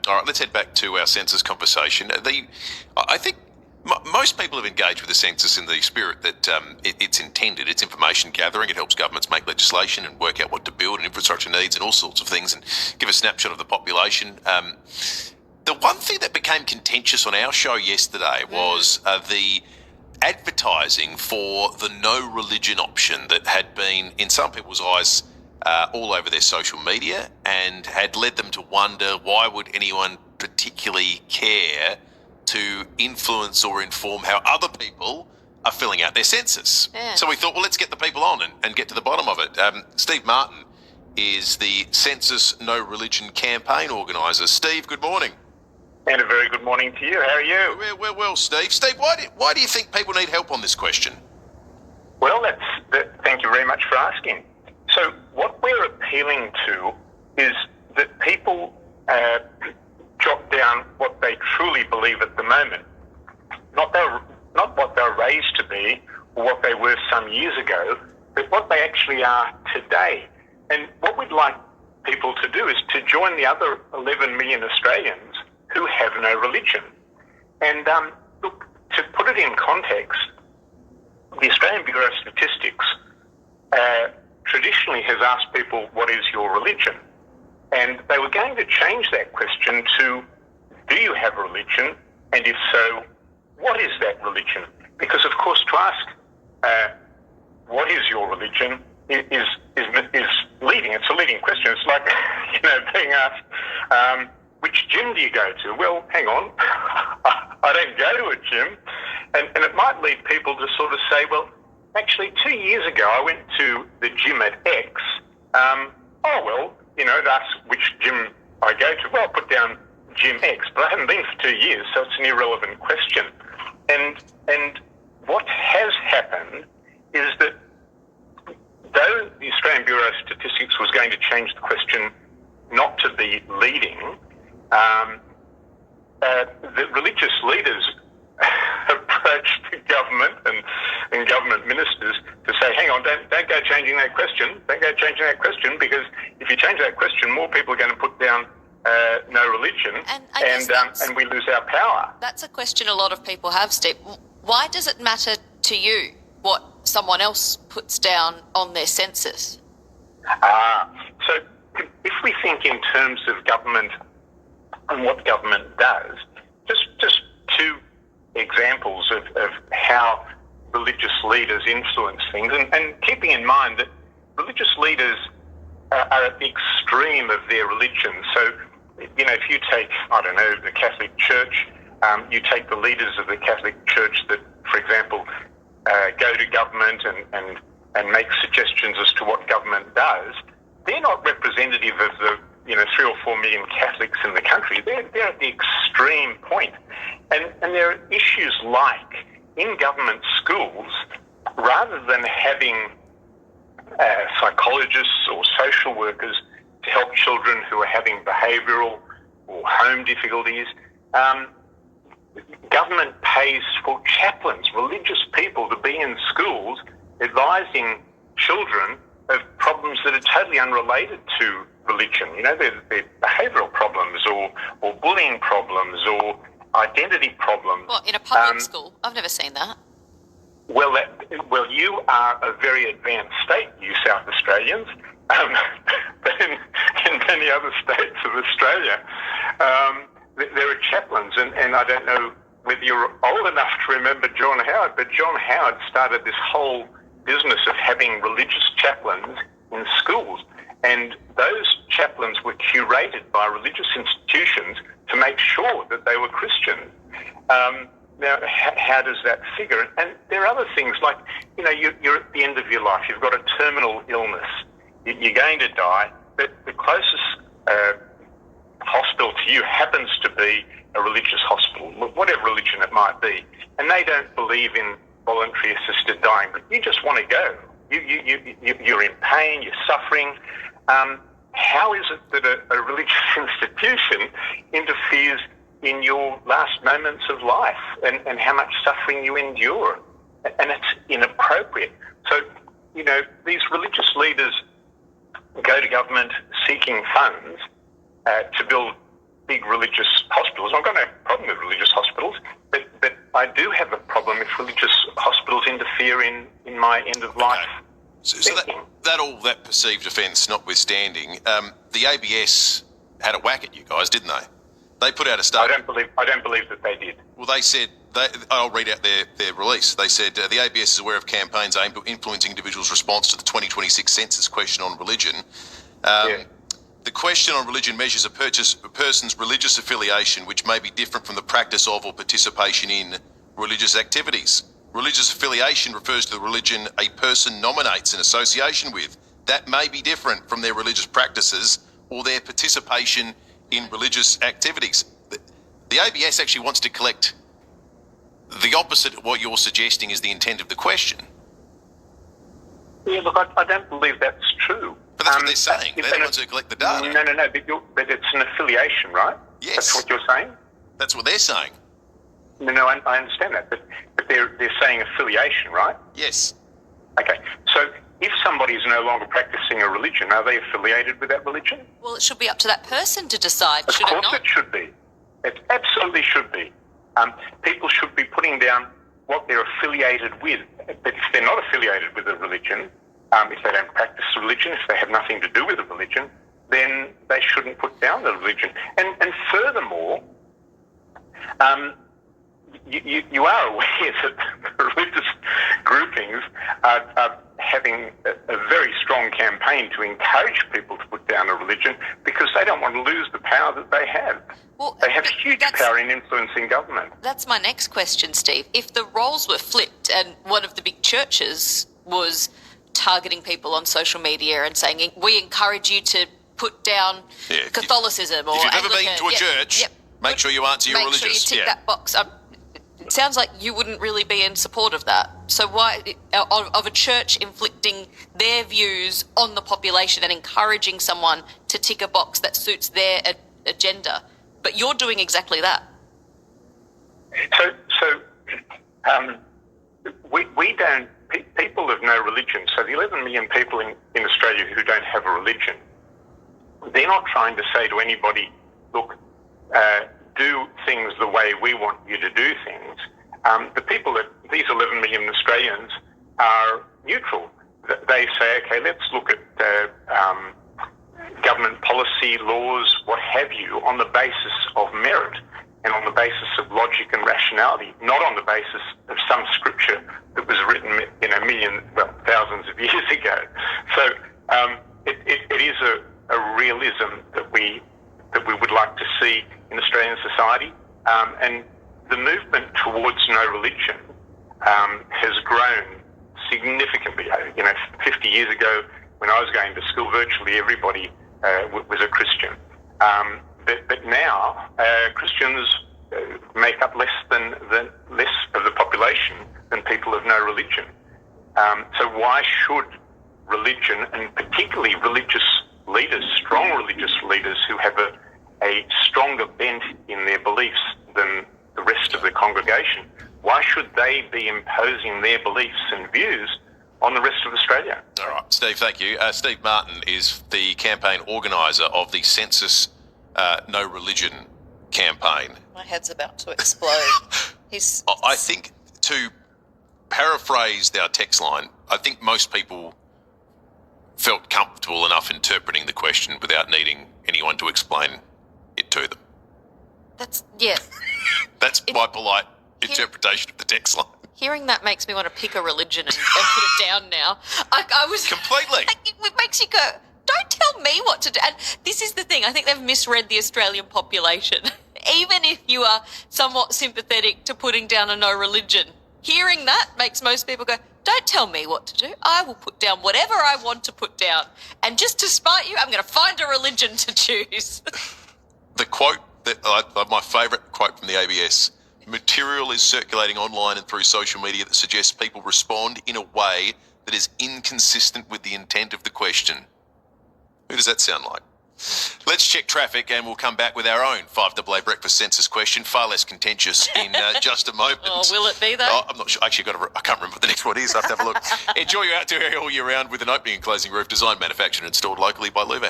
All right, let's head back to our census conversation. I think most people have engaged with the census in the spirit that it's intended. It's information gathering. It helps governments make legislation and work out what to build and infrastructure needs and all sorts of things and give a snapshot of the population. The one thing that became contentious on our show yesterday was the advertising for the no religion option that had been, in some people's eyes, all over their social media and had led them to wonder why would anyone particularly care to influence or inform how other people are filling out their census. Yeah. So we thought, well, let's get the people on and get to the bottom of it. Steve Martin is the Census No Religion campaign organiser. Steve, good morning. And a very good morning to you. How are you? We're well, Steve. Steve, why do you think people need help on this question? Well, thank you very much for asking. So what we're appealing to is that people jot down what they truly believe at the moment, not what they're raised to be or what they were some years ago, but what they actually are today. And what we'd like people to do is to join the other 11 million Australians who have no religion. And look, to put it in context, the Australian Bureau of Statistics traditionally has asked people, what is your religion? And they were going to change that question to, do you have a religion? And if so, what is that religion? Because, of course, to ask, what is your religion is leading. It's a leading question. It's like, being asked, which gym do you go to? Well, hang on, I don't go to a gym. And it might lead people to sort of say, well, actually, 2 years ago, I went to the gym at X. That's which gym I go to. Well, I'll put down Gym X, but I haven't been for 2 years, so it's an irrelevant question. And what has happened is that though the Australian Bureau of Statistics was going to change the question not to be leading, the religious leaders approached the government and government ministers to say, hang on, don't go changing that question. Don't go changing that question, because if you change that question, more people are going to put down no religion, and we lose our power. That's a question a lot of people have, Steve. Why does it matter to you what someone else puts down on their census? So if we think in terms of government and what government does, just two examples of how religious leaders influence things, and keeping in mind that religious leaders are at the extreme of their religion. So, if you take, the Catholic Church, you take the leaders of the Catholic Church that, for example, go to government and make suggestions as to what government does, they're not representative of the 3 or 4 million Catholics in the country. They're at the extreme point. And there are issues like, in government schools, rather than having psychologists or social workers to help children who are having behavioural or home difficulties, government pays for chaplains, religious people, to be in schools advising children of problems that are totally unrelated to religion. They're behavioural problems or bullying problems or identity problems. What, in a public school? I've never seen that. Well, you are a very advanced state, you South Australians, but in many other states of Australia, there are chaplains, and I don't know whether you're old enough to remember John Howard, but John Howard started this whole business of having religious chaplains in schools, and those chaplains were curated by religious institutions to make sure that they were Christian. Now, how does that figure? And there are other things like, you're at the end of your life, you've got a terminal illness, you're going to die, but the closest hospital to you happens to be a religious hospital, whatever religion it might be, and they don't believe in voluntary assisted dying, but you just want to go. You're in pain, you're suffering. How is it that a religious institution interferes in your last moments of life and how much suffering you endure? And it's inappropriate. So, these religious leaders go to government seeking funds to build big religious hospitals. I've got no problem with religious hospitals, but I do have a problem if religious hospitals interfere in my end of life. Okay. So that perceived offence notwithstanding, the ABS had a whack at you guys, didn't they? They put out a statement. I don't believe that they did. Well, they said, I'll read out their release. They said, the ABS is aware of campaigns aimed at influencing individuals' response to the 2026 census question on religion. The question on religion measures a person's religious affiliation, which may be different from the practice of or participation in religious activities. Religious affiliation refers to the religion a person nominates an association with. That may be different from their religious practices or their participation in religious activities. The ABS actually wants to collect the opposite of what you're suggesting is the intent of the question. Yeah, look, I don't believe that's true. But that's what they're saying. They're the ones who collect the data. No, but it's an affiliation, right? Yes. That's what you're saying? That's what they're saying. No, I understand that, but they're saying affiliation, right? Yes. Okay, so if somebody is no longer practicing a religion, are they affiliated with that religion? Well, it should be up to that person to decide, Of should it course not? it should be. It absolutely should be. People should be putting down what they're affiliated with. But if they're not affiliated with a religion, if they don't practice a religion, if they have nothing to do with a religion, then they shouldn't put down the religion. And furthermore, you are aware that religious groupings are having a very strong campaign to encourage people to put down a religion because they don't want to lose the power that they have. Well, they have huge power in influencing government. That's my next question, Steve. If the roles were flipped and one of the big churches was targeting people on social media and saying, we encourage you to put down Catholicism or if you've ever Anglican, been to a church, make sure you answer your religious. Make sure you tick that box. It sounds like you wouldn't really be in support of that. So why, of a church inflicting their views on the population and encouraging someone to tick a box that suits their agenda? But you're doing exactly that. So we don't, people of no religion, so the 11 million people in Australia who don't have a religion, they're not trying to say to anybody, look, do things the way we want you to do things. The people these 11 million Australians are neutral. They say, okay, let's look at government policy, laws, what have you, on the basis of merit and on the basis of logic and rationality, not on the basis of some scripture that was written, thousands of years ago. So it is a realism that we would like to see in Australian society, and the movement towards no religion has grown significantly. 50 years ago, when I was going to school, virtually everybody was a Christian. But now Christians make up less of the population than people of no religion. So why should religion, and particularly religious leaders, strong religious leaders who have a stronger bent in their beliefs than the rest of the congregation, why should they be imposing their beliefs and views on the rest of Australia? All right, Steve, thank you. Steve Martin is the campaign organiser of the Census No Religion campaign. My head's about to explode. I think, to paraphrase our text line, I think most people felt comfortable enough interpreting the question without needing anyone to explain it to them. That's my polite interpretation of the text line. Hearing that makes me want to pick a religion and put it down now. I was completely. It makes you go, don't tell me what to do. And this is the thing. I think they've misread the Australian population. Even if you are somewhat sympathetic to putting down a no religion, hearing that makes most people go, don't tell me what to do. I will put down whatever I want to put down. And just to spite you, I'm going to find a religion to choose. The quote, my favourite quote from the ABS, material is circulating online and through social media that suggests people respond in a way that is inconsistent with the intent of the question. Who does that sound like? Let's check traffic and we'll come back with our own 5AA breakfast census question, far less contentious in just a moment. Oh, will it be though? Oh, I'm not sure. Actually, I can't remember what the next one is. I have to have a look. Enjoy your outdoor area all year round with an opening and closing roof designed, manufactured and installed locally by Louver.